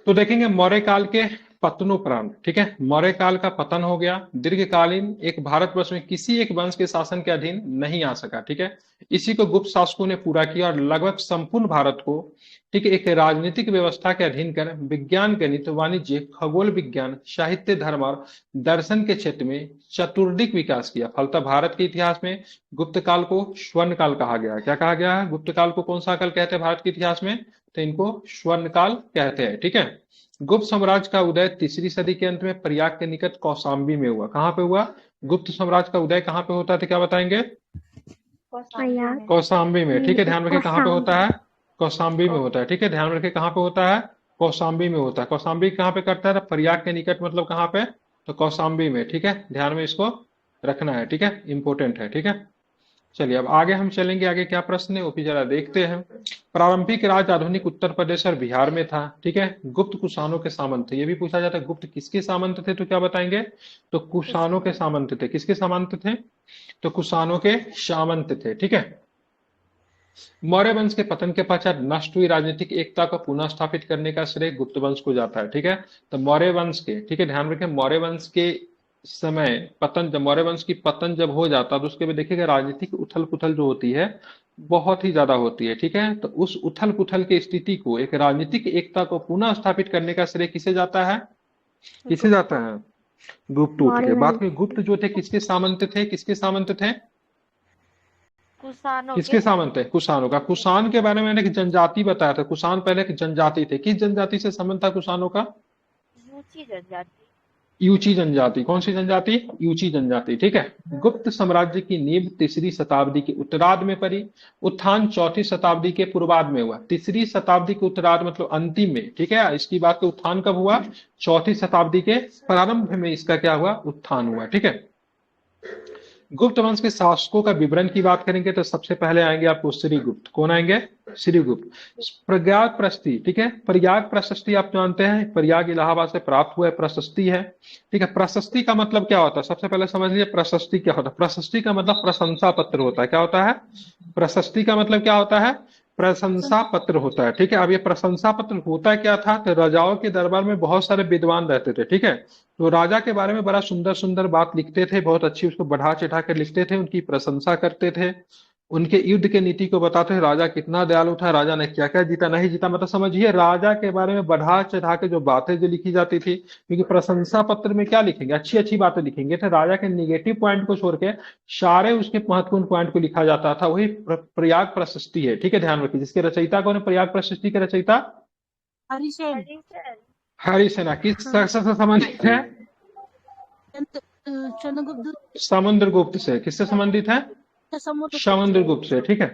तो देखेंगे मौर्य काल के पतनोपरांत, ठीक है, मौर्य काल का पतन हो गया, दीर्घकालीन एक भारतवर्ष में किसी एक वंश के शासन के अधीन नहीं आ सका, ठीक है। इसी को गुप्त शासकों ने पूरा किया और लगभग संपूर्ण भारत को, ठीक है, एक राजनीतिक व्यवस्था के अधीन कर विज्ञान, गणित, वाणिज्य, खगोल विज्ञान, साहित्य, धर्म और दर्शन के क्षेत्र में चतुर्दिक विकास किया। फलतः भारत के इतिहास में गुप्त काल को स्वर्ण काल कहा गया है। क्या कहा गया है? गुप्त काल को कौन सा काल कहते हैं भारत के इतिहास में? तो इनको स्वर्ण काल कहते हैं, ठीक है। गुप्त साम्राज्य का उदय तीसरी सदी के अंत में प्रयाग के निकट कौशाम्बी में हुआ। कहां पे हुआ? गुप्त साम्राज्य का उदय कहां पे होता था, क्या बताएंगे? कौशाम्बी में, ठीक है, ध्यान रखें कहां पे होता है? कौशाम्बी में होता है, ठीक है, ध्यान रखें कहां पे होता है? कौशाम्बी में होता है। कौशाम्बी कहां पे करता है? प्रयाग के निकट, मतलब कहां पे? तो कौशाम्बी में, ठीक है, ध्यान में इसको रखना है, ठीक है, इंपॉर्टेंट है, ठीक है। चलिए अब आगे हम चलेंगे, आगे क्या प्रश्न है वो भी जरा देखते हैं। प्रारंभिक राज आधुनिक उत्तर प्रदेश और बिहार में था, ठीक है। गुप्त कुषाणों के सामंत थे, ये भी पूछा जाता है, गुप्त किसके सामंत थे? तो क्या बताएंगे? तो कुषाणों के सामंत थे। किसके सामंत थे? तो कुषाणों के सामंत थे, ठीक है। मौर्य वंश के पतन के पश्चात नष्ट हुई राजनीतिक एकता को पुनः स्थापित करने का श्रेय गुप्त वंश को जाता है, ठीक है। तो मौर्य वंश के, ठीक है, ध्यान रखें, मौर्य वंश के समय पतन, जब मौर्य वंश की पतन जब हो जाता है तो उसके बाद देखिएगा राजनीतिक उथल पुथल जो होती है बहुत ही ज्यादा होती है, ठीक है। तो उस उथल पुथल की स्थिति को, एक राजनीतिक एकता को पुनः स्थापित करने का श्रेय किसे जाता है? किसे जाता है? गुप्त के। बात में गुप्त जो थे किसके सामंत थे? किसके सामंत थे? किसके सामंत है? कुषाणों का। कुषाण के बारे में मैंने एक जनजाति बताया था, कुषाण पहले एक जनजाति थे। किस जनजाति से संबंध था कुषाणों का? यूची जनजाति। कौन सी जनजाति? यूची जनजाति, ठीक है। गुप्त साम्राज्य की नींव तीसरी शताब्दी के उत्तरार्ध में पड़ी, उत्थान चौथी शताब्दी के पूर्वार्ध में हुआ। तीसरी शताब्दी के उत्तरार्ध मतलब अंतिम में, ठीक है। इसकी बात का उत्थान कब हुआ? चौथी शताब्दी के प्रारंभ में इसका क्या हुआ? उत्थान हुआ, ठीक है। गुप्त वंश के शासकों का विवरण की बात करेंगे तो सबसे पहले आएंगे आपको श्रीगुप्त। कौन आएंगे? श्रीगुप्त। प्रयाग प्रशस्ति, ठीक है, प्रयाग प्रशस्ति आप जानते हैं, प्रयाग इलाहाबाद से प्राप्त हुआ प्रशस्ति है, ठीक है। प्रशस्ति का मतलब क्या होता है? सबसे पहले समझ लीजिए प्रशस्ति क्या होता है। प्रशस्ति का मतलब प्रशंसा पत्र होता है। क्या होता है? प्रशस्ति का मतलब क्या होता है? प्रशंसा पत्र होता है, ठीक है। अब ये प्रशंसा पत्र होता क्या था? तो राजाओं के दरबार में बहुत सारे विद्वान रहते थे, ठीक है। तो राजा के बारे में बड़ा सुंदर सुंदर बात लिखते थे, बहुत अच्छी उसको बढ़ा चढ़ा कर लिखते थे, उनकी प्रशंसा करते थे, उनके युद्ध के नीति को बताते थे, राजा कितना दयालु था, राजा ने क्या क्या जीता नहीं जीता, मतलब समझिए राजा के बारे में बढ़ा चढ़ा के जो बातें जो लिखी जाती थी। क्योंकि प्रशंसा पत्र में क्या लिखेंगे? अच्छी अच्छी बातें लिखेंगे, तो राजा के निगेटिव पॉइंट को छोड़ के सारे उसके महत्वपूर्ण पॉइंट को लिखा जाता था। वही प्रयाग प्रशस्ति है, ठीक है, ध्यान रखिए। जिसके रचयिता कौन है? प्रयाग प्रशस्ति के रचयिता हरिसेन। हरिसेना। किस शख्स से संबंधित है? चंद्रगुप्त। समुद्रगुप्त से। किससे संबंधित है? समुद्रगुप्त से, ठीक है।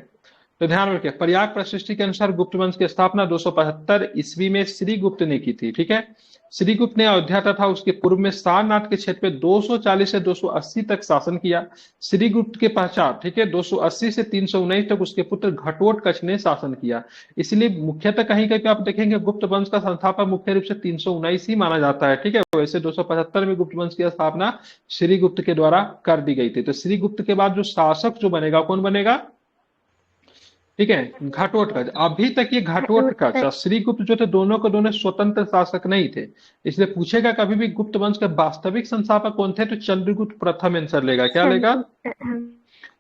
तो ध्यान रखिए प्रयाग प्रशस्ति के अनुसार गुप्त वंश की स्थापना 275 ईस्वी में श्रीगुप्त ने की थी, ठीक है। श्रीगुप्त ने अयोध्या तथा उसके पूर्व में सारनाथ के क्षेत्र में 240 से 280 तक शासन किया। श्रीगुप्त के पश्चात, ठीक है, 280 से 319 तक उसके पुत्र घटोत्कच ने शासन किया। इसलिए मुख्यतः कहीं कहीं आप देखेंगे गुप्त वंश का संस्थापक मुख्य रूप से 319 ही माना जाता है, ठीक है। वैसे 275 में गुप्त वंश की स्थापना श्रीगुप्त के द्वारा कर दी गई थी। तो श्रीगुप्त के बाद जो शासक जो बनेगा, कौन बनेगा? ठीक है, घटोत्कच। अभी तक ये घटोत्कच और श्रीगुप्त जो थे दोनों के दोनों स्वतंत्र शासक नहीं थे। इसलिए पूछेगा कभी भी गुप्त वंश के वास्तविक संस्थापक कौन थे, तो चंद्रगुप्त प्रथम आंसर लेगा। क्या लेगा?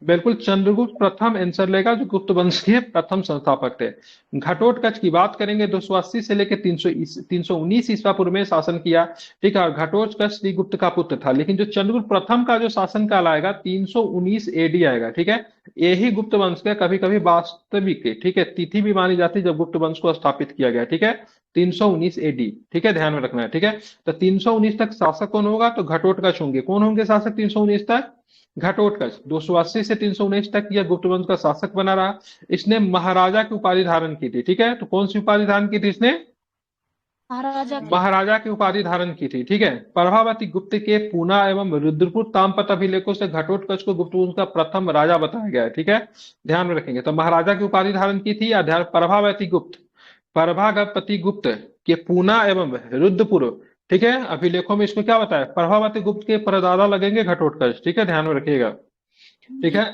बिल्कुल चंद्रगुप्त प्रथम आंसर लेगा, जो गुप्त वंश के प्रथम संस्थापक थे। घटोत्कच की बात करेंगे 280 से लेकर 319 ईस्वा पूर्व में शासन किया, ठीक है। और घटोत्कच श्रीगुप्त का पुत्र था, लेकिन जो चंद्रगुप्त प्रथम का जो शासन काल आएगा 319 एडी आएगा, ठीक है। यही गुप्त वंश का कभी कभी वास्तविक, ठीक है, तिथि भी मानी जाती है जब गुप्त वंश को स्थापित किया गया, ठीक है, 319 एडी, ठीक है, ध्यान में रखना है, ठीक है। तो 319 तक शासक कौन होगा? तो घटोत्कच होंगे। कौन होंगे शासक 319 तक? घटोत्कच। 280 से 319 तक यह गुप्त वंश का शासक बना रहा। इसने महाराजा की उपाधि धारण की थी, ठीक है। तो कौन सी उपाधि धारण की थी इसने? महाराजा की उपाधि धारण की थी, ठीक है। प्रभावती गुप्त के पूना एवं रुद्रपुर तामपत अभिलेखों से घटोत्कच को गुप्त वंश का प्रथम राजा बताया गया है, ठीक है, ध्यान में रखेंगे। तो महाराजा की उपाधि धारण की थी या प्रभावती गुप्त, प्रभागपति गुप्त के पूना एवं रुद्रपुर, ठीक है, अभिलेखों में इसको क्या बताया? प्रभावती गुप्त के परदादा लगेंगे घटोत्कच, ठीक है, ध्यान में रखिएगा, ठीक है।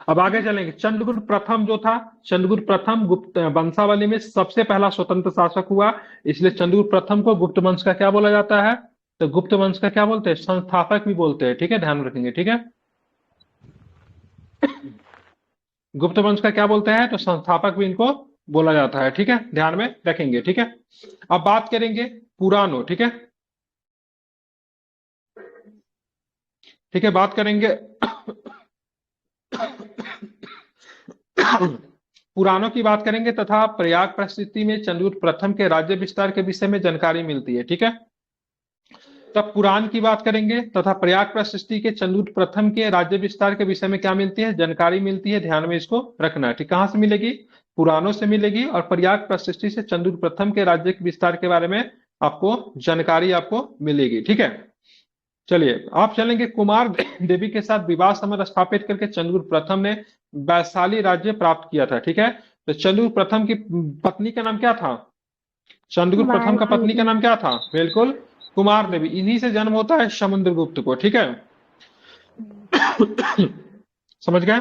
अब आगे चलेंगे। चंद्रगुप्त प्रथम जो था, चंद्रगुप्त प्रथम गुप्त वंशावली में सबसे पहला स्वतंत्र शासक हुआ, इसलिए चंद्रगुप्त प्रथम को गुप्त वंश का क्या बोला जाता है? तो गुप्त वंश का क्या बोलते हैं? संस्थापक भी बोलते हैं। ठीक है, ध्यान रखेंगे। ठीक है, गुप्त वंश का क्या बोलते हैं? तो संस्थापक भी इनको बोला जाता है। ठीक है, ध्यान में रखेंगे। ठीक है, अब बात करेंगे पुराणों। ठीक है, ठीक है, बात करेंगे पुराणों की बात करेंगे तथा प्रयाग प्रस्तुति में चंद्रगुप्त प्रथम के राज्य विस्तार के विषय में जानकारी मिलती है। ठीक है, तब पुराण की बात करेंगे तथा प्रयाग प्रशस्ति के चंद्रगुप्त प्रथम के राज्य विस्तार के विषय में क्या मिलती है? जानकारी मिलती है। ध्यान में इसको रखना है। ठीक, कहां से मिलेगी? पुराणों से मिलेगी, और प्रयाग प्रशस्ति से चंद्रगुप्त प्रथम के राज्य के विस्तार के बारे में आपको जानकारी आपको मिलेगी। ठीक है, चलिए आप चलेंगे। कुमार देवी के साथ विवाह संबंध स्थापित करके चंद्रगुप्त प्रथम ने वैशाली राज्य प्राप्त किया था। ठीक है, तो चंद्रगुप्त प्रथम की पत्नी का नाम क्या था? चंद्रगुप्त प्रथम का पत्नी का नाम क्या था? बिल्कुल, कुमार देवी। इन्हीं से जन्म होता है समुद्रगुप्त को। ठीक है, समझ गए?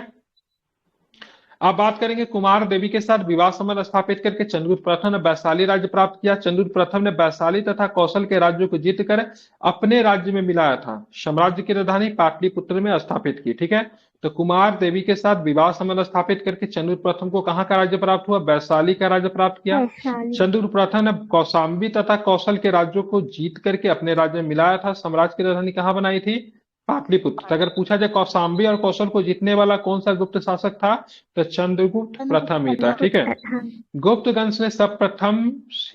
अब बात करेंगे कुमार देवी के साथ विवाह संबंध स्थापित करके चंद्रगुप्त प्रथम ने वैशाली राज्य प्राप्त किया। चंद्रगुप्त प्रथम ने वैशाली तथा कौशल के राज्यों को जीतकर अपने राज्य में मिलाया था। साम्राज्य की राजधानी पाटलिपुत्र में स्थापित की। ठीक है, तो कुमार देवी के साथ विवाह संबंध स्थापित करके चंद्रगुप्त प्रथम को कहाँ का राज्य प्राप्त हुआ? वैशाली का राज्य प्राप्त किया। चंद्रगुप्त प्रथम ने कौशाम्बी तथा कौशल के राज्यों को जीत करके अपने राज्य में मिलाया था। साम्राज्य की राजधानी कहाँ बनाई थी? पाटलिपुत्र। अगर पूछा जाए कौशाम्बी और कौशल को जीतने वाला कौन सा गुप्त शासक था, तो चंद्रगुप्त प्रथम ही था। ठीक है, गुप्त वंश ने सर्वप्रथम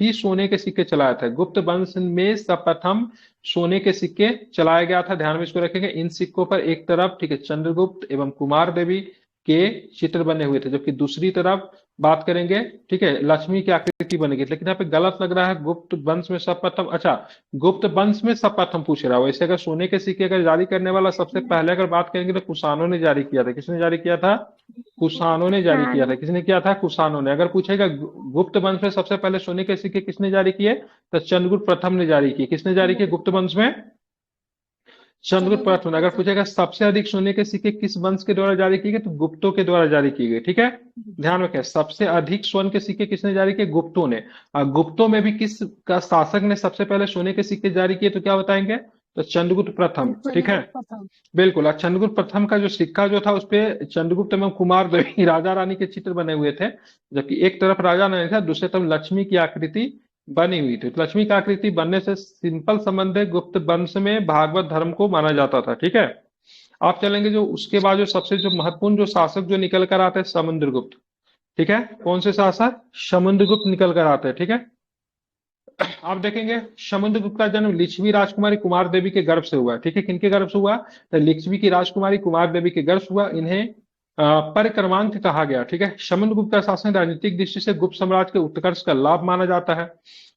ही सोने के सिक्के चलाए थे। गुप्त वंश में सर्वप्रथम सोने के सिक्के चलाया गया था। ध्यान में इसको रखेंगे। इन सिक्कों पर एक तरफ, ठीक है, चंद्रगुप्त एवं कुमार देवी के चित्र बने हुए थे, जबकि दूसरी तरफ बात करेंगे, ठीक है, लक्ष्मी की आकृति बनेगी। लेकिन यहाँ पे गलत लग रहा है। गुप्त वंश में सर्वप्रथम, अच्छा, गुप्त वंश में सर्वप्रथम पूछ रहा है। वैसे अगर सोने के सिक्के अगर जारी करने वाला सबसे पहले अगर बात करेंगे तो कुषाणों ने जारी किया था। किसने जारी किया था? कुषाणों ने जारी किया था। किसने किया था? कुषाणों ने। अगर पूछेगा गुप्त वंश में सबसे पहले सोने के सिक्के किसने जारी किए, तो चंद्रगुप्त प्रथम ने जारी किए। किसने जारी किए गुप्त वंश में? चंद्रगुप्त प्रथम। अगर पूछेगा सबसे अधिक सोने के सिक्के किस वंश के द्वारा जारी किए गए, तो गुप्तों के द्वारा जारी किए गए। ठीक है, ध्यान रखें, सबसे अधिक स्वर्ण के सिक्के किसने जारी किए? गुप्तों ने। गुप्तों में भी किस का शासक ने सबसे पहले सोने के सिक्के जारी किए, तो क्या बताएंगे? तो चंद्रगुप्त प्रथम। ठीक है, बिल्कुल। और चंद्रगुप्त प्रथम का जो सिक्का जो था उसपे चंद्रगुप्त एवं कुमार देवी राजा रानी के चित्र बने हुए थे, जबकि एक तरफ राजा रानी था, दूसरी तरफ लक्ष्मी की आकृति बनी हुई थी। तो लक्ष्मी की आकृति बनने से सिंपल संबंध है, गुप्त वंश में भागवत धर्म को माना जाता था। ठीक है, आप चलेंगे जो उसके बाद जो सबसे जो महत्वपूर्ण जो शासक जो निकल कर आते हैं, समुद्रगुप्त। ठीक है, कौन से शासक? समुद्रगुप्त निकल कर आते हैं। ठीक है, आप देखेंगे समुद्रगुप्त का जन्म लिच्छवी राजकुमारी कुमार देवी के गर्भ से हुआ। ठीक है, किनके गर्भ से हुआ? तो लिच्छवी की राजकुमारी कुमार देवी के गर्भ से हुआ। इन्हें परिक्रमांक कहा गया। ठीक है, समुद्रगुप्त का शासन राजनीतिक दृष्टि से गुप्त साम्राज्य के उत्कर्ष का लाभ माना जाता है।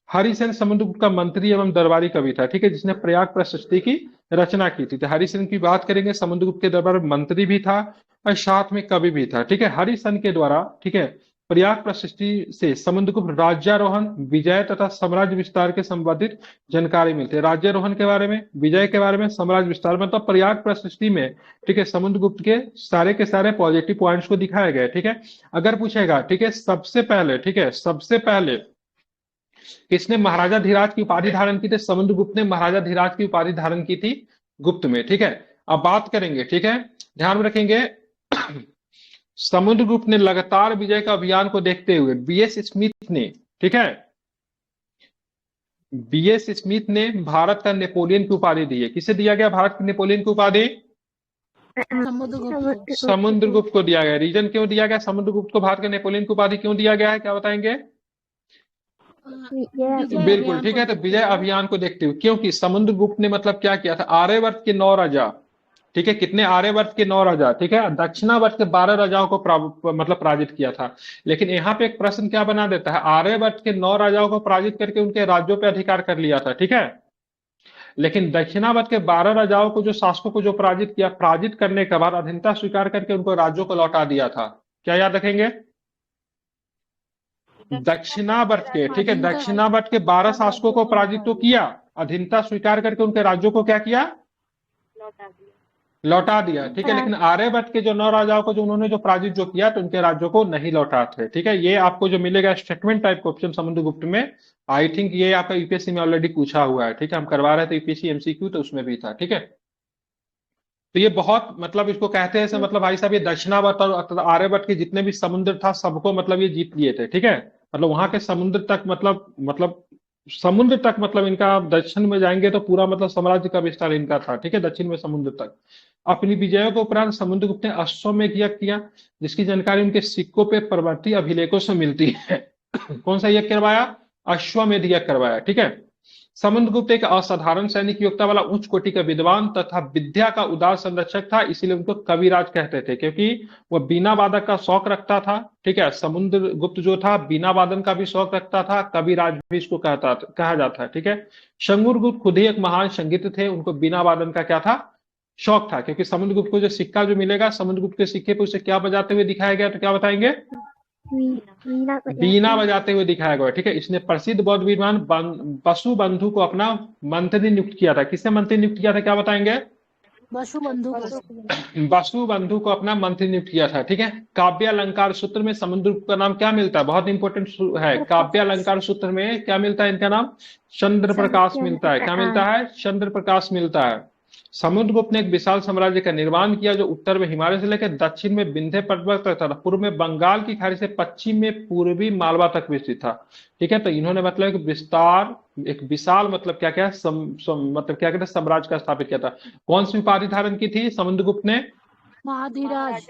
हरिसेन समुद्रगुप्त का मंत्री एवं दरबारी कवि था। ठीक है, जिसने प्रयाग प्रशस्ति की रचना की थी। तो हरिसेन की बात करेंगे, समुद्रगुप्त के दरबार में मंत्री भी था और साथ में कवि भी था। ठीक है, हरिसेन के द्वारा, ठीक है, प्रयाग प्रशस्ति से समुद्रगुप्त राज्यारोहण, विजय तथा साम्राज्य विस्तार के संबंधित जानकारी मिलती है। राज्यारोहण के बारे में, विजय के बारे में, साम्राज्य विस्तार में। तो प्रयाग प्रशस्ति में, ठीक है, समुद्रगुप्त के सारे पॉजिटिव पॉइंट्स को दिखाया गया है। ठीक है, अगर पूछेगा, ठीक है, सबसे पहले, ठीक है, सबसे पहले किसने महाराजा धीराज की उपाधि धारण की थी? समुद्रगुप्त ने महाराजा धीराज की उपाधि धारण की थी गुप्त में। ठीक है, अब बात करेंगे, ठीक है, ध्यान में रखेंगे, समुद्रगुप्त ने लगातार विजय का अभियान को देखते हुए बीएस स्मिथ ने, ठीक है, बीएस स्मिथ ने भारत का नेपोलियन की उपाधि दी है। किसे दिया गया भारत की नेपोलियन की उपाधि? समुद्रगुप्त को दिया गया। रीजन क्यों दिया गया समुद्रगुप्त को भारत के नेपोलियन की उपाधि क्यों दिया गया है, क्या बताएंगे? बिल्कुल, ठीक है, तो विजय अभियान को देखते हुए, क्योंकि समुद्रगुप्त ने मतलब क्या किया था? आर्यवर्त के 9 राजा, ठीक है, कितने? आर्यवर्त के 9 राजा, ठीक है, दक्षिणावर्त के 12 राजाओं को मतलब पराजित किया था। लेकिन यहाँ पे एक प्रश्न क्या बना देता है? आर्यवर्त के 9 राजाओं को पराजित करके उनके राज्यों पे अधिकार कर लिया था। ठीक है, लेकिन दक्षिणावर्त के 12 राजाओं को, जो शासकों को जो पराजित किया, पराजित करने के बाद अधीनता स्वीकार करके उनको राज्यों को लौटा दिया था। क्या याद रखेंगे? दक्षिणावर्त के, ठीक है, दक्षिणावर्त के 12 शासकों को पराजित तो किया, अधीनता स्वीकार करके उनके राज्यों को क्या किया? लौटा दिया, ठीक है। लेकिन आर्यभट्ट के जो 9 राजाओं को जो उन्होंने जो पराजित जो किया, तो उनके राज्यों को नहीं लौटाते, ठीक है। ये आपको जो मिलेगा स्टेटमेंट टाइप क्वेश्चन समुद्रगुप्त में, आई थिंक ये आपका यूपीएससी में ऑलरेडी पूछा हुआ है, ठीक है। हम करवा रहे थे यूपीएससी एमसीक्यू, तो उसमें भी था, ठीक है। तो ये बहुत मतलब इसको कहते हैं मतलब भाई साहब, ये दक्षिणावर्त और आर्यभट्ट के जितने भी समुद्र था सबको मतलब ये जीत लिए थे, ठीक है। मतलब वहां के समुद्र तक मतलब समुद्र तक मतलब इनका, आप दक्षिण में जाएंगे तो पूरा मतलब साम्राज्य का विस्तार इनका था, ठीक है, दक्षिण में समुद्र तक। अपनी विजयों के उपरांत समुद्रगुप्त ने अश्वमेध यज्ञ किया, जिसकी जानकारी उनके सिक्कों पे पर्वतीय अभिलेखों से मिलती है। कौन सा यज्ञ करवाया? अश्वमेध यज्ञ करवाया, ठीक है। समुद्रगुप्त एक असाधारण सैनिक योग्यता वाला उच्च कोटि का विद्वान तथा विद्या का उदार संरक्षक था, इसीलिए उनको कविराज कहते थे, क्योंकि वह बीना वादक का शौक रखता था, ठीक है। समुद्रगुप्त जो था बीना वादन का भी शौक रखता था, कविराज भी इसको कहा जाता है, ठीक है। समुद्रगुप्त खुद ही एक महान संगीत थे, उनको बीना वादन का क्या था? शौक था, क्योंकि समुद्रगुप्त को जो सिक्का जो मिलेगा, समुद्रगुप्त के सिक्के पे उसे क्या बजाते हुए दिखाया गया, तो क्या बताएंगे? बीना बजाते हुए दिखाया गया, ठीक है। इसने प्रसिद्ध बौद्ध विद्वान बसु बंधु को अपना मंत्री नियुक्त किया था। किसने मंत्री नियुक्त किया था, क्या बताएंगे? बसु बंधु को। बसु बंधु को अपना मंत्री नियुक्त किया था, ठीक है। काव्य अलंकार सूत्र में समुद्रगुप्त का नाम क्या मिलता है? बहुत इंपॉर्टेंट है। काव्य अलंकार सूत्र में क्या मिलता है? इनका नाम चंद्र प्रकाश मिलता है। क्या मिलता है? चंद्र प्रकाश मिलता है। समुद्रगुप्त ने एक विशाल साम्राज्य का निर्माण किया, जो उत्तर में हिमालय से लेकर दक्षिण में विंध्य पर्वत तक था, पूर्व में बंगाल की खाड़ी से पश्चिम में पूर्वी मालवा तक विस्तृत था, ठीक है। तो इन्होंने मतलब एक विस्तार, एक विशाल मतलब क्या क्या मतलब क्या कहते हैं, साम्राज्य का स्थापित किया था। कौन सी उपाधि धारण की थी समुद्रगुप्त ने? महाधीराज।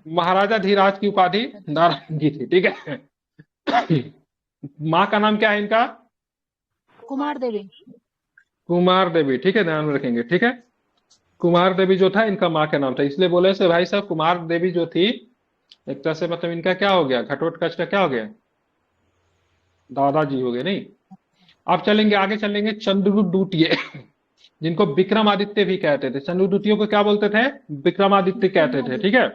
महाराजा धीराज की उपाधि धारण की थी, ठीक है। माँ का नाम क्या है इनका? कुमार देवी। कुमार देवी, ठीक है, ध्यान में रखेंगे, ठीक है। कुमार देवी जो था इनका माँ का नाम था, इसलिए बोले से भाई साहब कुमार देवी जो थी, एक तरह से मतलब इनका क्या हो गया, घटोत्कच का क्या हो गया, दादाजी हो गए, नहीं। अब चलेंगे आगे, चलेंगे चंद्रगुप्त द्वितीय, जिनको विक्रमादित्य भी कहते थे। चंद्रगुप्त द्वितीय को क्या बोलते थे? विक्रमादित्य कहते थे, ठीक है।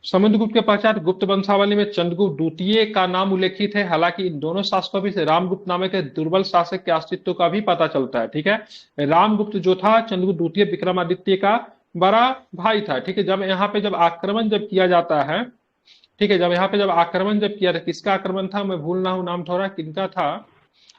समुद्रगुप्त के पश्चात गुप्त वंशावली में चंद्रगुप्त द्वितीय का नाम उल्लेखित है। हालांकि इन दोनों शासकों में से रामगुप्त नामक एक दुर्बल शासक के अस्तित्व का भी पता चलता है, ठीक है। रामगुप्त जो था चंद्रगुप्त द्वितीय विक्रमादित्य का बड़ा भाई था, ठीक है। जब यहाँ पे जब आक्रमण जब किया जाता है, ठीक है, जब यहाँ पे जब आक्रमण जब किया था, किसका आक्रमण था, मैं भूल रहा हूँ नाम थोड़ा, किनका था?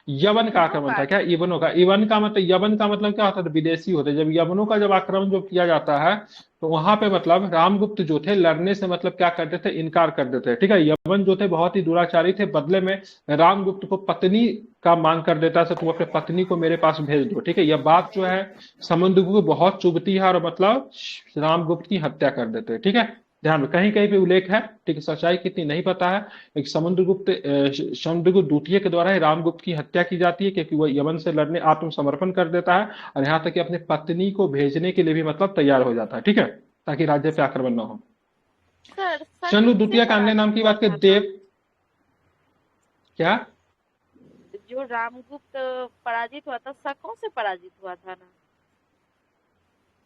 यवन का आक्रमण था। क्या? यवनों का। यवन का मतलब, यवन का मतलब क्या होता था? विदेशी होते। जब यवनों का जब आक्रमण जो किया जाता है, तो वहां पे मतलब रामगुप्त जो थे लड़ने से मतलब क्या करते थे? इनकार कर देते थे, ठीक है। यवन जो थे बहुत ही दुराचारी थे, बदले में रामगुप्त को पत्नी का मांग कर देता था, तुम अपने पत्नी को मेरे पास भेज दो, ठीक है। यह बात जो है समुद्रगुप्त को बहुत चुभती है, और मतलब रामगुप्त की हत्या कर देते हैं, ठीक है। ध्यान में कहीं कहीं पे उल्लेख है, ठीक है, सच्चाई कितनी नहीं पता है। एक समुद्रगुप्त द्वितीय के द्वारा ही रामगुप्त की हत्या की जाती है, क्योंकि वह यवन से लड़ने आत्मसमर्पण कर देता है, और यहाँ तक कि अपने पत्नी को भेजने के लिए भी मतलब तैयार हो जाता है, ठीक है, ताकि राज्य पे आक्रमण न हो। चंद्रगुप्त द्वितीय का अन्य नाम की बात करें, देव क्या? जो रामगुप्त पराजित हुआ था, शकों से पराजित हुआ था ना,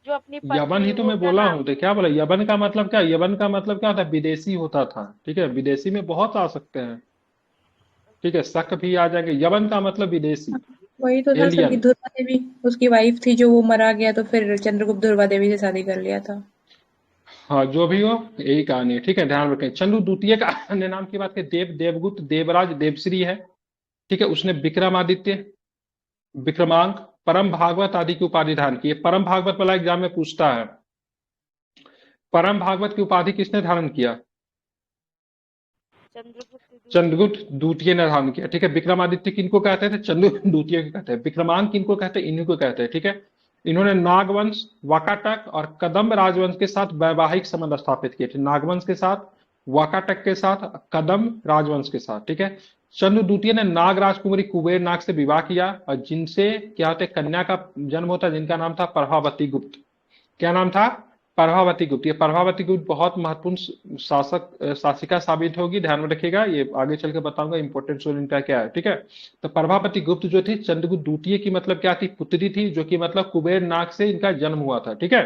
जो अपनी यवन ही तो मैं बोला हूँ, तो क्या बोला? यवन का मतलब क्या? यवन का मतलब क्या होता है? विदेशी होता था, ठीक है। विदेशी में बहुत आ सकते हैं, ठीक है, शक भी आ जाएंगे। यवन का मतलब विदेशी, वही तो था सर कि ध्रुवा देवी उसकी वाइफ थी, जो वो मरा गया, तो फिर चंद्रगुप्त ध्रुवा देवी से शादी कर लिया था। हाँ, जो भी हो यही कहानी है, ठीक है, ध्यान रखें। चंद्रगुप्त द्वितीय का अन्य नाम की बात करें, देवगुप्त, देवराज, देवश्री है, ठीक है। उसने विक्रमादित्य, विक्रमांक, परम भागवत आदि की उपाधि धारण की है। परम भागवत वाला एग्जाम में पूछता है, परम भागवत की उपाधि किसने धारण किया? चंद्रगुप्त द्वितीय ने धारण किया, ठीक है। विक्रमादित्य किनको कहते थे? चंद्रगुप्त द्वितीय को कहते हैं। विक्रमांक किनको कहते हैं? इन्हीं को कहते हैं, ठीक है। इन्होंने नागवंश, वाकाटक और कदम्ब राजवंश के साथ वैवाहिक संबंध स्थापित किए थे। नागवंश के साथ, वाकाटक के साथ, कदम्ब राजवंश के साथ, ठीक है। चंद्र द्वितीय ने नाग राजकुमारी कुबेर नाग से विवाह किया, और जिनसे क्या होते कन्या का जन्म होता, जिनका नाम था प्रभावती गुप्त। क्या नाम था? प्रभावती गुप्त। ये प्रभावती गुप्त बहुत महत्वपूर्ण शासिका साबित होगी, ध्यान में रखिएगा, ये आगे चल के बताऊंगा इंपोर्टेंट रोल इनका क्या है, ठीक है। तो प्रभावती गुप्त जो थी चंद्रगुप्त द्वितीय की मतलब क्या थी? पुत्री थी, जो कि मतलब कुबेर नाग से इनका जन्म हुआ था, ठीक है।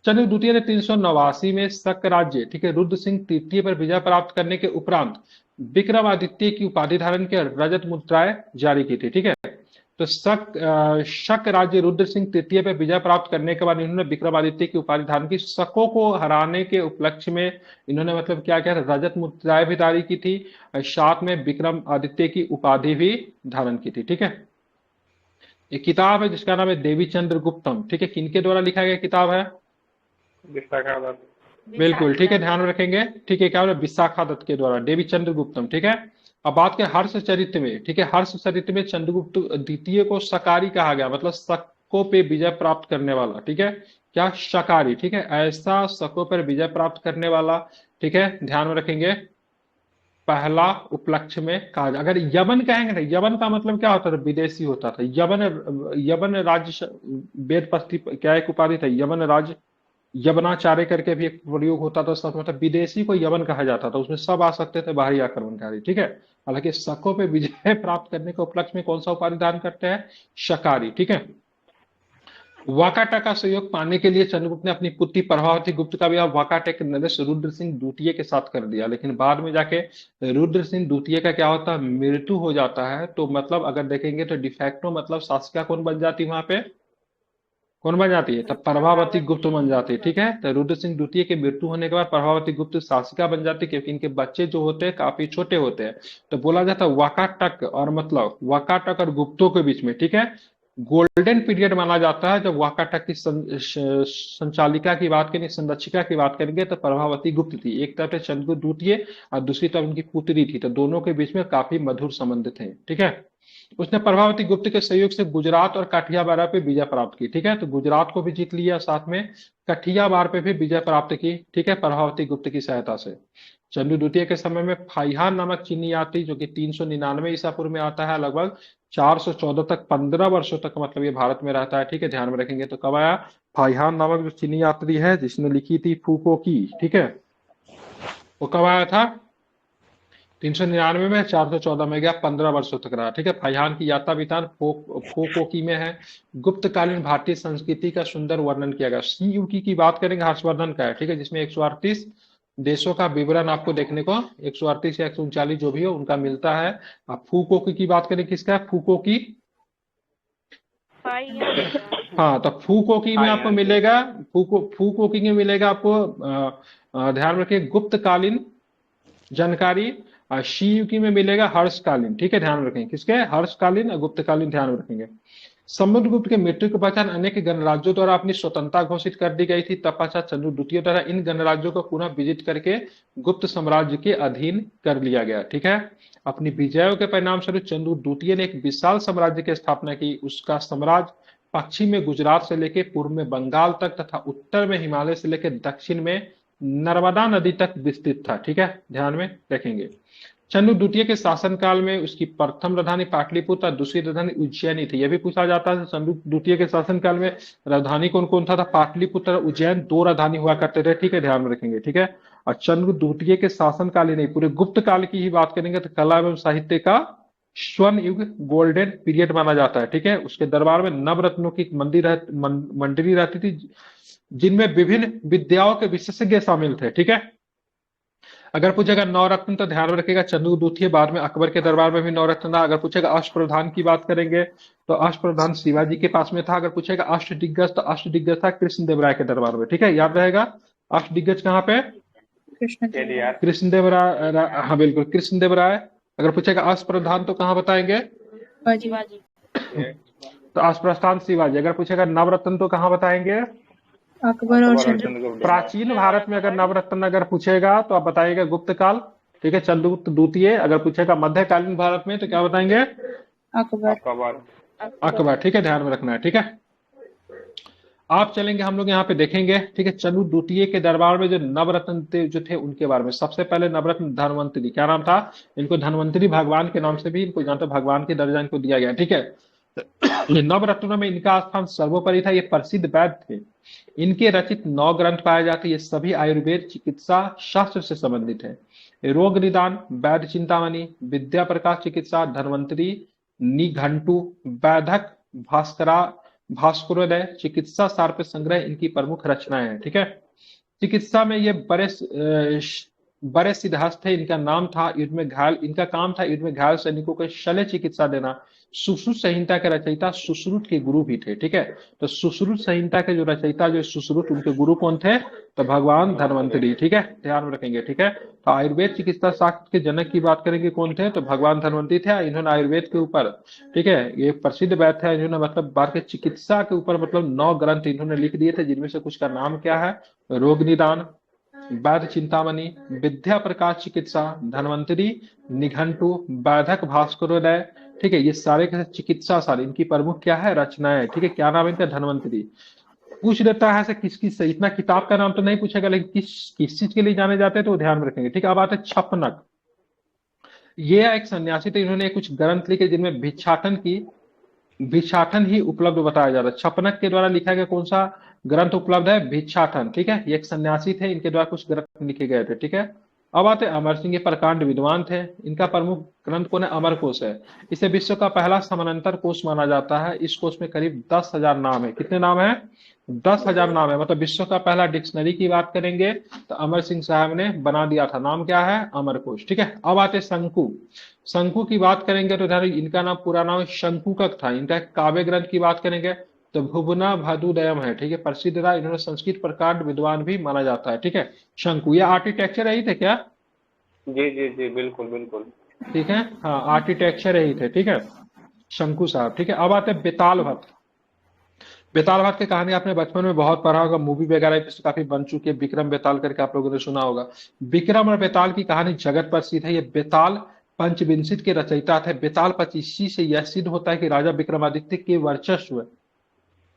चंद्रगुप्त द्वितीय ने 389 में शक राज्य, ठीक है, रुद्र सिंह तृतीय पर विजय प्राप्त करने के उपरांत विक्रमादित्य की उपाधि धारण के रजत मुद्राएं जारी की थी, ठीक है। तो शक राज्य रुद्र सिंह तृतीय पे विजय प्राप्त करने के बाद इन्होंने विक्रमादित्य की उपाधि धारण की। शकों को हराने के उपलक्ष्य में इन्होंने मतलब क्या क्या रजत मुद्राएं भी जारी की थी, और साथ में विक्रमादित्य की उपाधि भी धारण की थी। ठीक है, एक किताब है जिसका नाम है देवीचंद्र गुप्तम। ठीक है, किनके द्वारा लिखा गया किताब है? बिल्कुल ठीक है, ध्यान में रखेंगे। ठीक है, क्या बोला? विशाखा दत्त के द्वारा, देवीचंद्र गुप्तम। ठीक है, अब बात करें हर्ष चरित्र में। ठीक है, हर्ष चरित्र में चंद्रगुप्त द्वितीय को शकारी कहा गया, मतलब शकों पे विजय प्राप्त करने वाला। ठीक है, क्या? शकारी। ठीक है, ऐसा शकों पर विजय प्राप्त करने वाला। ठीक है, ध्यान में रखेंगे, पहला उपलक्ष्य में कहा। अगर यवन कहेंगे ना, यवन का मतलब क्या होता था? विदेशी होता था। यवन राज्य वेद पस्ती क्या एक उपाधि था, यवन राज्य, यवनाचार्य करके भी एक प्रयोग होता था। उसका मतलब विदेशी को यवन कहा जाता था, उसमें सब आ सकते थे बाहरी आक्रमणकारी। ठीक है, हालांकि शकों पे विजय प्राप्त करने के उपलक्ष्य में कौन सा उपाधि धारण करते हैं? शकारी। ठीक है, वाकाटा का सहयोग पाने के लिए चंद्रगुप्त ने अपनी पुत्री प्रभावती गुप्त का विवाह वाकाटा के नरेश रुद्र सिंह द्वितीय के साथ कर दिया। लेकिन बाद में जाके रुद्र सिंह द्वितीय का क्या होता है? मृत्यु हो जाता है। तो मतलब अगर देखेंगे तो डिफैक्टो मतलब शासिका कौन बन जाती है वहां पे? कौन बन जाती है? तब प्रभावती गुप्त बन जाती है। ठीक है, तो रुद्र सिंह द्वितीय की मृत्यु होने के बाद प्रभावती गुप्त शासिका बन जाती है, क्योंकि इनके बच्चे जो होते हैं काफी छोटे होते हैं। तो बोला जाता है वाकाटक और मतलब वाकाटक और गुप्तों के बीच में, ठीक है, गोल्डन पीरियड माना जाता है। जब वाकाटक की संचालिका की बात करें, संरक्षिका की बात करेंगे, तो प्रभावती गुप्त थी। एक तरफ चंद्रगुप्त द्वितीय और दूसरी तरफ उनकी पुत्री थी, तो दोनों के बीच में काफी मधुर संबंध थे। ठीक है, उसने प्रभावती गुप्त के सहयोग से गुजरात और काठियावाड़ पे विजय प्राप्त की। ठीक है, तो गुजरात को भी जीत लिया, साथ में काठियावाड़ पे भी विजय प्राप्त की। ठीक है, प्रभावती गुप्त की सहायता से। चंद्र द्वितीय के समय में फाइहान नामक चीनी यात्री, जो कि 399 ईसा पूर्व में आता है, लगभग 414 तक, 15 वर्षों तक मतलब ये भारत में रहता है। ठीक है, ध्यान में रखेंगे। तो कब आया? फाइहान नामक जो चीनी यात्री है, जिसने लिखी थी फूको की। ठीक है, वो कब आया था? 399 में, 414 में गया, 15 वर्षों तक रहा। ठीक है, फाइहान की यात्रा वितान फोकोकी में है। गुप्तकालीन भारतीय संस्कृति का सुंदर वर्णन किया गया। सीयूकी की बात करेंगे, हर्षवर्धन का है। ठीक है, जिसमें 138 देशों का विवरण आपको देखने को, 138 या 139 जो भी हो उनका मिलता है। अब फूकोकी की बात करें, किसका है फूकोकी? हाँ, तो फूकोकी में आपको मिलेगा, फूकोकी में मिलेगा आपको, ध्यान रखिए, गुप्तकालीन जानकारी। शीयुकी में मिलेगा हर्षकालीन। ठीक है, ध्यान रखेंगे, किसके? हर्षकालीन और गुप्तकालीन, ध्यान रखेंगे। समुद्रगुप्त के मृत्यु के पश्चात अनेक गणराज्यों द्वारा अपनी स्वतंत्रता घोषित कर दी गई थी। तत्पश्चात चंद्र द्वितीय द्वारा इन गणराज्यों को पुनः विजित करके गुप्त साम्राज्य के अधीन कर लिया गया। ठीक है, अपनी विजयों के परिणाम स्वरूप चंद्र द्वितीय ने एक विशाल साम्राज्य की स्थापना की। उसका साम्राज्य पश्चिम में गुजरात से लेकर पूर्व में बंगाल तक तथा उत्तर में हिमालय से लेकर दक्षिण में नर्मदा नदी तक विस्तृत था। ठीक है, ध्यान में रखेंगे। चंद्र द्वितीय के शासनकाल में उसकी प्रथम राजधानी पाटलिपुत्र और दूसरी राजधानी उज्जैनी थी। यह भी पूछा जाता है चंद्र द्वितीय के शासनकाल में राजधानी कौन कौन था? पाटलिपुत्र और उज्जैन, दो राजधानी हुआ करते थे। ठीक है, ध्यान में रखेंगे। ठीक है, और चंद्र द्वितीय के शासनकाल ही नहीं, पूरे गुप्त काल की ही बात करेंगे तो कला एवं साहित्य का स्वर्ण युग, गोल्डन पीरियड माना जाता है। ठीक है, उसके दरबार में नवरत्नों की मंडली रहती थी, जिनमें विभिन्न विद्याओं के विशेषज्ञ शामिल थे। ठीक है, अगर पूछेगा नवरत्न तो ध्यान में रखिएगा चंद्र द्वितीय, बाद में अकबर के दरबार में भी नवरत्न था। अगर पूछेगा अष्टप्रधान की बात करेंगे तो अष्टप्रधान शिवाजी के पास में था। अगर पूछेगा अष्टदिग्गज तो अष्टदिग्गज था कृष्णदेव राय के दरबार में। ठीक है, याद रहेगा अष्टदिग्गज कहाँ पे? कृष्णदेव राय। हाँ बिल्कुल, कृष्णदेव राय। अगर पूछेगा अष्टप्रधान तो कहाँ बताएंगे? तो अष्टप्रधान शिवाजी। अगर पूछेगा नवरत्न तो कहाँ बताएंगे? अकबर और चंद्रगुप्त। प्राचीन भारत में अगर नवरत्न अगर पूछेगा तो आप बताइएगा गुप्त काल। ठीक है, चंद्रगुप्त द्वितीय। अगर पूछेगा मध्यकालीन भारत में तो क्या बताएंगे? अकबर। ठीक है, ध्यान में रखना है। ठीक है, आप चलेंगे, हम लोग यहाँ पे देखेंगे। ठीक है, चंद्र द्वितीय के दरबार में जो नवरत्न जो थे उनके बारे में। सबसे पहले नवरत्न धन्वंतरी, क्या नाम था? इनको धन्वंतरी भगवान के नाम से भी इनको जानते, भगवान की दर्जा इनको दिया गया। ठीक है, नवरत्नों में इनका स्थान सर्वोपरि था। ये प्रसिद्ध वैद्य थे। इनके रचित 9 ग्रंथ पाए जाते हैं। ये सभी आयुर्वेद चिकित्सा शास्त्र से संबंधित है। रोग निदान, वैद्य चिंतामणि, विद्या प्रकाश चिकित्सा, धन्वंतरी, निघंटु, वैधक, भास्करोदय, चिकित्सा सार पे संग्रह इनकी प्रमुख रचनाएं हैं। ठीक है, चिकित्सा में ये बड़े बड़े सिद्धहस्त थे, इनका नाम था युद्ध में घायल इनका काम था युद्ध में घायल सैनिकों को शल्य चिकित्सा देना। सुश्रुत संहिता के रचयिता सुश्रुत के गुरु भी थे, ठीक है। तो सुश्रुत संहिता के जो रचयिता जो सुश्रुत, उनके गुरु कौन थे? तो भगवान धन्वंतरी, ठीक है, ध्यान में रखेंगे, ठीक है। तो आयुर्वेद चिकित्सा शास्त्र के जनक की बात करेंगे, कौन थे? तो भगवान धन्वंतरी थे। इन्होंने आयुर्वेद के ऊपर, ठीक है, ये प्रसिद्ध वैद्य है, इन्होंने मतलब बात के चिकित्सा के ऊपर मतलब 9 ग्रंथ इन्होंने लिख दिए थे, जिनमें से कुछ का नाम क्या है? रोग निदान, वैद्य चिंतामणि, विद्या प्रकाश चिकित्सा, धन्वंतरी, निघंटु, वैधक भास्करोदय, ठीक है। ये सारे के चिकित्सा सारे इनकी प्रमुख क्या है? रचनाएं, ठीक है। क्या नाम है इनका? धन्वंतरी। पूछ देता है ऐसे किस किस से, इतना किताब का नाम तो नहीं पूछेगा, लेकिन किस किस चीज के लिए जाने जाते हैं तो वो ध्यान में रखेंगे, ठीक है। अब आते हैं छपनक। ये एक सन्यासी थे, इन्होंने कुछ ग्रंथ लिखे जिनमें भिक्षाटन ही उपलब्ध बताया जा रहा है। छपनक के द्वारा लिखा गया कौन सा ग्रंथ उपलब्ध है? भिक्षाटन, ठीक है। ये एक सन्यासी थे, इनके द्वारा कुछ ग्रंथ लिखे गए थे, ठीक है। अब आते अमर सिंह, ये प्रकांड विद्वान थे, इनका प्रमुख ग्रंथ कौन है? अमर कोश है। इसे विश्व का पहला समानांतर कोश माना जाता है। इस कोश में करीब 10,000 नाम है। कितने नाम है? 10,000 नाम है। मतलब विश्व का पहला डिक्शनरी की बात करेंगे तो अमर सिंह साहब ने बना दिया था। नाम क्या है? अमर कोश, ठीक है। अब आते शंकु। शंकु की बात करेंगे तो इधर इनका नाम पूरा नाम शंकुकक था। इनका काव्य ग्रंथ की बात करेंगे तो भुवना भादुदयम है, ठीक है, प्रसिद्ध रहा। इन्होंने संस्कृत प्रकांड विद्वान भी माना जाता है, ठीक है। शंकु, ये आर्किटेक्चर यही थे क्या? जी जी जी, बिल्कुल बिल्कुल। ठीक है, हाँ, आर्किटेक्चर यही थे, ठीक है, शंकु साहब, ठीक है। अब आते हैं बेताल भट्ट। बेताल भट्ट की कहानी आपने बचपन में बहुत पढ़ा होगा, मूवी वगैरह इस पे काफी बन चुकी है। विक्रम बेताल करके आप लोगों ने सुना होगा। विक्रम और बेताल की कहानी जगत प्रसिद्ध है। ये बेताल पंचविंशित के रचयिता थे। बेताल 25 से यह सिद्ध होता है कि राजा विक्रमादित्य के वर्चस्व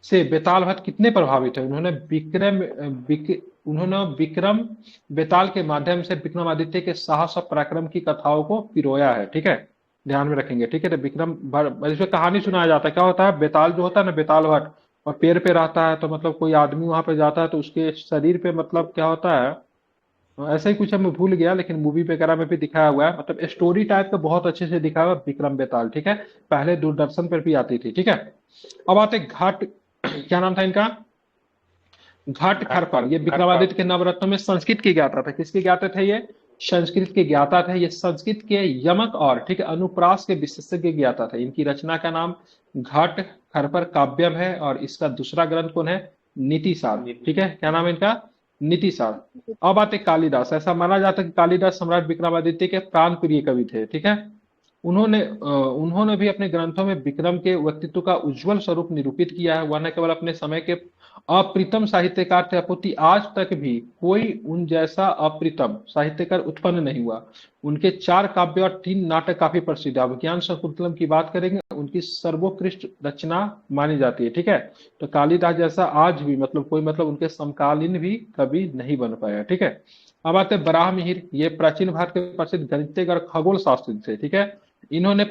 से बेताल भट्ट कितने प्रभावित है। उन्होंने विक्रम बेताल के माध्यम से विक्रमादित्य के साहस और पराक्रम की कथाओं को पिरोया है, ठीक है, ध्यान में रखेंगे, ठीक है। तो इसमें कहानी सुनाया जाता है, क्या होता है? बेताल जो होता है ना, बेताल भट्ट, और पेड़ पे रहता है, तो मतलब कोई आदमी वहां पे जाता है तो उसके शरीर पे मतलब क्या होता है, ऐसा ही कुछ है, मैं भूल गया, लेकिन मूवी वगैरह में भी दिखाया हुआ है। मतलब स्टोरी टाइप का बहुत अच्छे से दिखाया हुआ है विक्रम बेताल, ठीक है। पहले दूरदर्शन पर भी आती थी, ठीक है। अब आते घाट, क्या नाम था इनका? घाट खरपर। ये विक्रमादित्य के नवरत्नों में संस्कृत के ज्ञाता थे। किसके ज्ञाता थे ये? संस्कृत के ज्ञाता थे। ये संस्कृत के यमक और, ठीक है, अनुप्रास के विशेषज्ञ ज्ञाता थे। इनकी रचना का नाम घाट खरपर काव्यम है, और इसका दूसरा ग्रंथ कौन है? नीतिसार, ठीक है। क्या नाम है इनका? नीतिसार। अब आते कालिदास। ऐसा माना जाता है कि कालिदास सम्राट विक्रमादित्य के प्राण प्रिय कवि थे, ठीक है। उन्होंने भी अपने ग्रंथों में विक्रम के व्यक्तित्व का उज्जवल स्वरूप निरूपित किया है। वह न केवल अपने समय के अप्रीतम साहित्यकार थे, अपितु आज तक भी कोई उन जैसा अप्रीतम साहित्यकार उत्पन्न नहीं हुआ। उनके 4 काव्य और 3 नाटक काफी प्रसिद्ध है। अभिज्ञान शाकुंतलम की बात करेंगे, उनकी सर्वोत्कृष्ट रचना मानी जाती है, ठीक है। तो कालिदास जैसा आज भी मतलब कोई मतलब उनके समकालीन भी कभी नहीं बन पाया, ठीक है। अब आते बराह मिहिर। ये प्राचीन भारत के प्रसिद्ध गणितज्ञ और खगोल शास्त्री थे, ठीक है। इन्होंने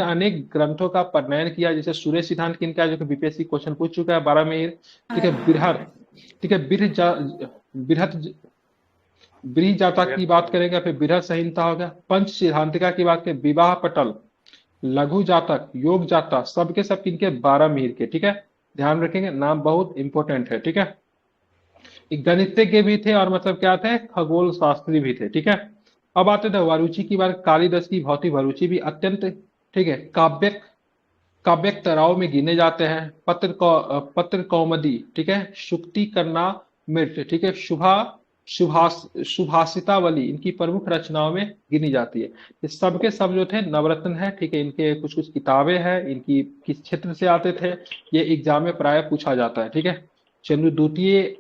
अनेक ग्रंथों का परिणयन किया, जैसे सूर्य सिद्धांत किनका, जो कि बीपीएससी क्वेश्चन पूछ चुका है, बारह में, ठीक है। बृहद, ठीक है, बृहद जातक की बात करेंगे, फिर बृहद संहिता हो गया। पंच सिद्धांतिका की बात करें, विवाह पटल, लघु जातक, योग जातक, सबके सब किनके? 12 मिहिर के, ठीक है, ध्यान रखेंगे, नाम बहुत इंपॉर्टेंट है, ठीक है। गणितज्ञ भी थे और मतलब क्या थे? खगोल शास्त्री भी थे, ठीक है। अब आते थे वारुचि की बात। कालिदास की भौतिक वारुचि भी अत्यंत, ठीक है, काव्यक तराव में गिने जाते हैं। पत्र कौमुदी, ठीक है, शुक्ति करना मृत, ठीक है, सुभाषितावली इनकी प्रमुख रचनाओं में गिनी जाती है। ये सबके सब जो थे नवरत्न है, ठीक है। इनके कुछ कुछ किताबें हैं, इनकी किस क्षेत्र से आते थे ये एग्जाम में प्राय पूछा जाता है, ठीक है। चंद्र द्वितीय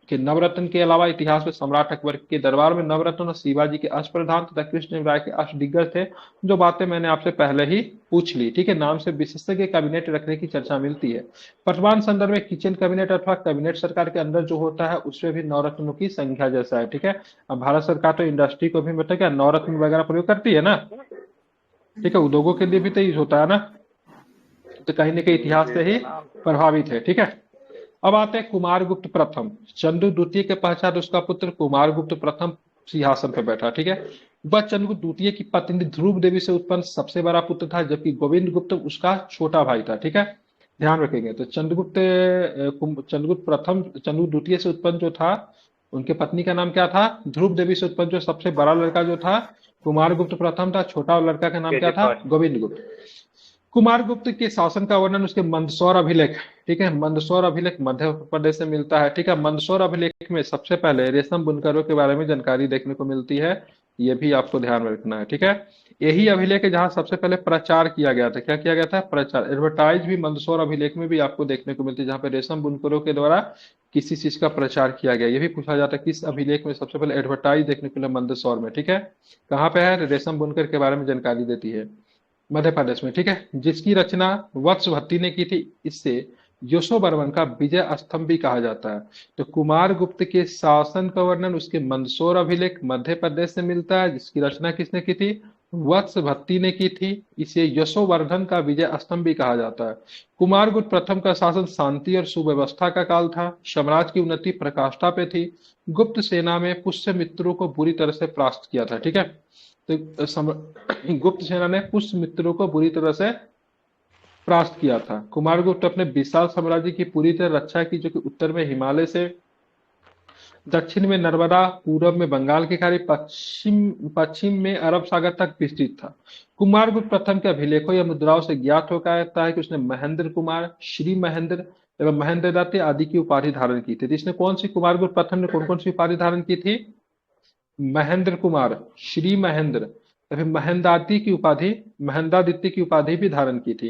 के नवरत्न के अलावा इतिहास में सम्राट अकबर के दरबार में नवरत्न और शिवाजी के अष्टप्रधान तथा कृष्णदेवराय के अष्टदिग्गज थे। जो बातें मैंने आपसे पहले ही पूछ ली, ठीक है। नाम से विशेषज्ञ कैबिनेट रखने की चर्चा मिलती है। वर्तमान संदर्भ में किचन कैबिनेट अथवा कैबिनेट सरकार के अंदर जो होता है उसमें भी नवरत्नों की संख्या जैसा है, ठीक है। अब भारत सरकार तो इंडस्ट्री को भी मतलब क्या नवरत्न वगैरह प्रयोग करती है ना, ठीक है, उद्योगों के लिए भी तो यूज होता है ना, तो कहीं ना कहीं इतिहास से ही प्रभावित है, ठीक है। अब आते हैं कुमारगुप्त प्रथम। चंद्र द्वितीय के पश्चात उसका पुत्र कुमारगुप्त प्रथम सिंहासन पर बैठा, ठीक है। वह चंद्रगुप्त द्वितीय की पत्नी ध्रुव देवी से उत्पन्न सबसे बड़ा पुत्र था, जबकि गोविंद गुप्त उसका छोटा भाई था, ठीक है, ध्यान रखेंगे। तो चंद्रगुप्त द्वितीय से उत्पन्न जो था उनके पत्नी का नाम क्या था? ध्रुव देवी से उत्पन्न जो सबसे बड़ा लड़का जो था कुमारगुप्त प्रथम था, छोटा लड़का का नाम क्या था? गोविंद गुप्त। कुमारगुप्त के शासन का वर्णन उसके मंदसौर अभिलेख, ठीक है, मंदसौर अभिलेख मध्य प्रदेश से मिलता है, ठीक है। मंदसौर अभिलेख में सबसे पहले रेशम बुनकरों के बारे में जानकारी देखने को मिलती है, ये भी आपको ध्यान में रखना है, ठीक है। यही अभिलेख है जहां सबसे पहले प्रचार किया गया था। क्या किया गया था? प्रचार, एडवर्टाइज भी मंदसौर अभिलेख में भी आपको देखने को मिलती है, जहां पे रेशम बुनकरों के द्वारा किसी चीज का प्रचार किया गया। ये भी पूछा जाता है किस अभिलेख में सबसे पहले एडवर्टाइज देखने को मिला? मंदसौर में, ठीक है। कहाँ पे है? रेशम बुनकर के बारे में जानकारी देती है, मध्य प्रदेश में, ठीक है। जिसकी रचना वत्स भट्टी ने की थी, इससे यशोवर्मन का विजय स्तंभ भी कहा जाता है। तो कुमारगुप्त के शासन का वर्णन उसके मंदसौर अभिलेख मध्य प्रदेश से मिलता है, जिसकी रचना किसने की थी? वत्स भट्टी ने की थी। इसे यशोवर्धन का विजय स्तंभ भी कहा जाता है। कुमारगुप्त प्रथम का शासन शांति और सुव्यवस्था का काल था। साम्राज्य की उन्नति प्रकाष्ठा पे थी। गुप्त सेना में पुष्य मित्रों को बुरी तरह से परास्त किया था, ठीक है। तो गुप्त सेना ने पुष्य मित्रों को बुरी तरह से परास्त किया था। कुमारगुप्त अपने विशाल साम्राज्य की पूरी तरह रक्षा की, जो कि उत्तर में हिमालय से, दक्षिण में नर्मदा, पूर्व में बंगाल की खाड़ी, पश्चिम में अरब सागर तक विस्तृत था। कुमारगुप्त प्रथम के अभिलेखों या मुद्राओं से ज्ञात होता है कि उसने महेंद्र कुमार, श्री महेंद्र एवं महेंद्र दत्त आदि की उपाधि धारण की थी। तो इसने कौन सी, कुमारगुप्त प्रथम ने कौन कौन सी उपाधि धारण की थी? महेंद्र कुमार, श्री महेंद्र, फिर महेंद्रादित्य की उपाधि, महेंद्रादित्य की उपाधि भी धारण की थी।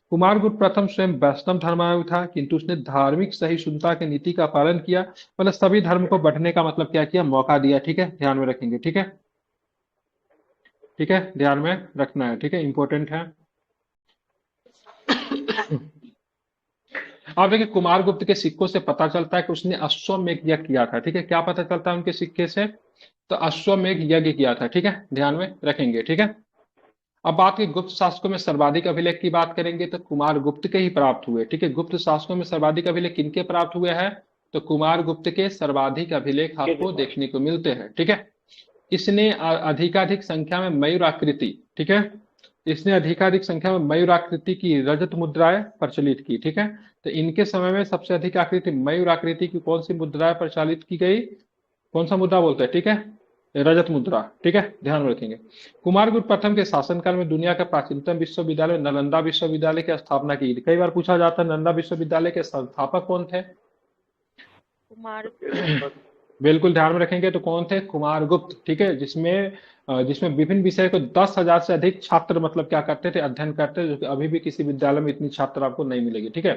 कुमारगुप्त प्रथम स्वयं वैष्णव धर्मावलंबी था, किंतु उसने धार्मिक सहिष्णुता की नीति का पालन किया, मतलब सभी धर्म को बढ़ने का मतलब क्या किया? मौका दिया, ठीक है। ध्यान में रखेंगे, ठीक है, ठीक है, ध्यान में रखना है, ठीक है, इंपॉर्टेंट है। आप देखिए कुमारगुप्त के सिक्कों से पता चलता है कि उसने अश्वमेध यज्ञ किया था, ठीक है। क्या पता चलता है उनके सिक्के से? तो अश्वमेध यज्ञ किया था, ठीक है, ध्यान में रखेंगे, ठीक है। अब बात की गुप्त शासकों में सर्वाधिक अभिलेख की बात करेंगे तो कुमारगुप्त के ही प्राप्त हुए, ठीक है। गुप्त शासकों में सर्वाधिक अभिलेख किनके प्राप्त हुए हैं? तो कुमारगुप्त के सर्वाधिक अभिलेख आपको देखने को मिलते हैं, ठीक है। इसने अधिकाधिक संख्या में मयूर आकृति, ठीक है, इसने अधिकाधिक संख्या में मयूर आकृति की रजत मुद्राएं प्रचलित की, ठीक है। तो इनके समय में सबसे अधिक आकृति मयूर आकृति की कौन सी मुद्राएं प्रचलित की गई? कौन सा मुद्रा बोलते हैं? ठीक है, रजत मुद्रा, ठीक है, ध्यान में रखेंगे। कुमारगुप्त प्रथम के शासनकाल में दुनिया का प्राचीनतम विश्वविद्यालय नालंदा विश्वविद्यालय की स्थापना की गई। कई बार पूछा जाता है नालंदा विश्वविद्यालय के संस्थापक कौन थे? कुमारगुप्त। बिल्कुल ध्यान में रखेंगे, तो कौन थे? कुमारगुप्त, ठीक है। जिसमें विभिन्न विषय को 10,000 से अधिक छात्र मतलब क्या करते थे? अध्ययन करते थे, जो कि अभी भी किसी विद्यालय में इतनी छात्र आपको नहीं मिलेगी, ठीक है।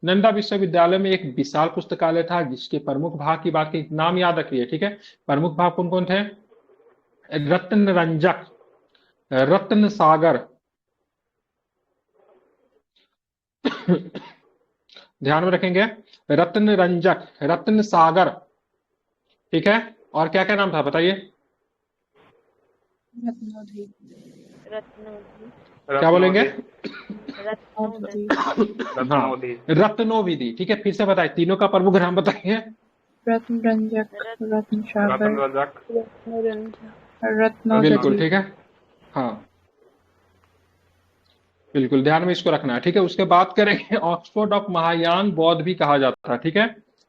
नालंदा विश्वविद्यालय में एक विशाल पुस्तकालय था, जिसके प्रमुख भाग की बात की, नाम याद रखिए, ठीक है। प्रमुख भाग कौन कौन थे? रत्न रंजक, रत्न सागर, ध्यान में रखेंगे, रत्न रंजक, रत्न सागर, ठीक है। और क्या क्या नाम था बताइए? क्या बोलेंगे? रत्नोविधि, ठीक है। फिर से बताइए, तीनों का प्रमुख नाम बताइए। रत्न रंजक, रत्न सागर, रत्न, बिल्कुल ठीक है, हाँ बिल्कुल ध्यान में इसको रखना है, ठीक है। उसके बाद करेंगे ऑक्सफोर्ड ऑफ महायान बौद्ध भी कहा जाता है, ठीक है,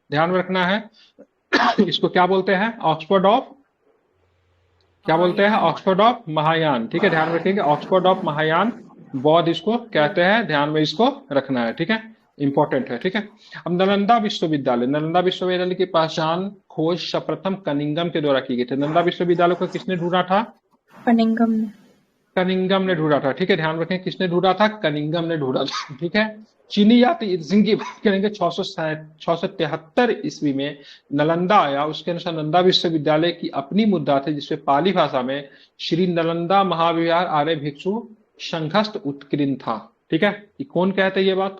ध्यान में रखना है। इसको क्या बोलते हैं? ऑक्सफोर्ड ऑफ, क्या बोलते हैं? ऑक्सफोर्ड ऑफ महायान, ठीक है, ध्यान रखेंगे। ऑक्सफोर्ड ऑफ महायान बौद्ध इसको कहते हैं, ध्यान में इसको रखना है, ठीक है, इंपॉर्टेंट है, ठीक है। अब नालंदा विश्वविद्यालय, नालंदा विश्वविद्यालय की पहचान खोज सर्वप्रथम कनिंगम के द्वारा की गई थी। नालंदा विश्वविद्यालय को किसने ढूंढा था? कनिंगम ने ढूंढा था, ठीक है, ध्यान रखें, किसने ढूंढा था? कनिंगम ने ढूंढा था, ठीक है। चीनी यात्री इत्सिंग की बात करेंगे 673 ईस्वी में नालंदा आया। उसके अनुसार नालंदा विश्वविद्यालय की अपनी मुद्रा थी, जिसमें पाली भाषा में श्री नालंदा महाविहार आर्य भिक्षु संघस्थ उत्कीर्ण था, ठीक है। कौन कहते ये बात?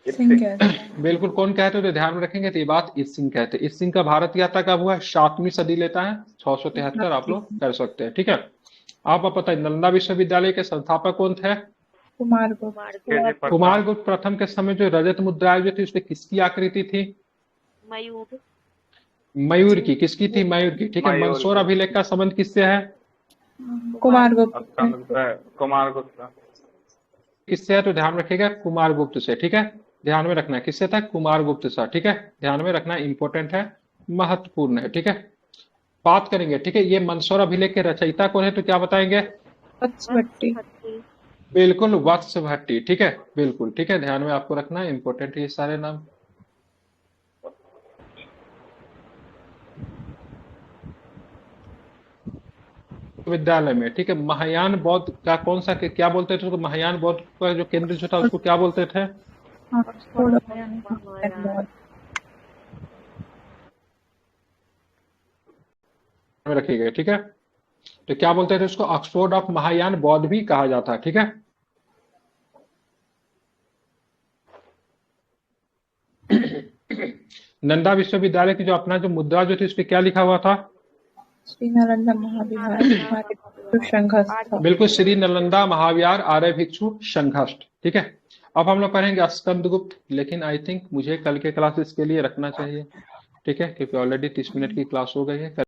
बिल्कुल, कौन कहते हो? तो ध्यान में रखेंगे, तो ये बात इत्सिंग कहते हैं। इत्सिंग का भारत यात्रा कब हुआ है? 7वीं सदी लेता है, 673 आप लोग कर सकते हैं, ठीक है। आप बताइए नालंदा विश्वविद्यालय के संस्थापक कौन थे? कुमारगुप्त प्रथम के समय जो रजत मुद्राएं जो थी उसमें किसकी आकृति थी? मयूर की। किसकी थी? मयूर की, ठीक है। मंदसौर अभिलेख का संबंध किससे है? कुमारगुप्त किससे है? तो ध्यान रखिएगा, कुमारगुप्त से, ठीक है। ध्यान में रखना है, किससे था? कुमार गुप्त से, ठीक है, ध्यान में रखना, इंपॉर्टेंट है, महत्वपूर्ण है, ठीक है। बात करेंगे, ठीक है, ये मंदसौर अभिलेख के रचयिता कौन है, तो क्या बताएंगे? वत्स भट्टी। बिल्कुल, वत्स भट्टी, ठीक है, बिल्कुल, ठीक है, ध्यान में आपको रखना है, इंपॉर्टेंट है ये सारे नाम। विद्यालय में, ठीक है, महायान बौद्ध का कौन सा, क्या बोलते थे उसको? महायान बौद्ध का जो केंद्र जो था उसको क्या बोलते थे? रखिएगा, ठीक है, तो क्या बोलते थे उसको? ऑक्सफोर्ड ऑफ महायान बौद्ध भी कहा जाता है, ठीक है। नंदा विश्वविद्यालय की जो अपना जो मुद्रा जो थी उस पर क्या लिखा हुआ था? श्री नालंदा महाविहार संघस्थ। बिल्कुल, श्री नालंदा महाविहार आर्य भिक्षु संघस्थ, ठीक है। अब हम लोग पढ़ेंगे स्कंदगुप्त, लेकिन आई थिंक मुझे कल के क्लासेस के लिए रखना चाहिए, ठीक है, क्योंकि ऑलरेडी 30 मिनट की क्लास हो गई है।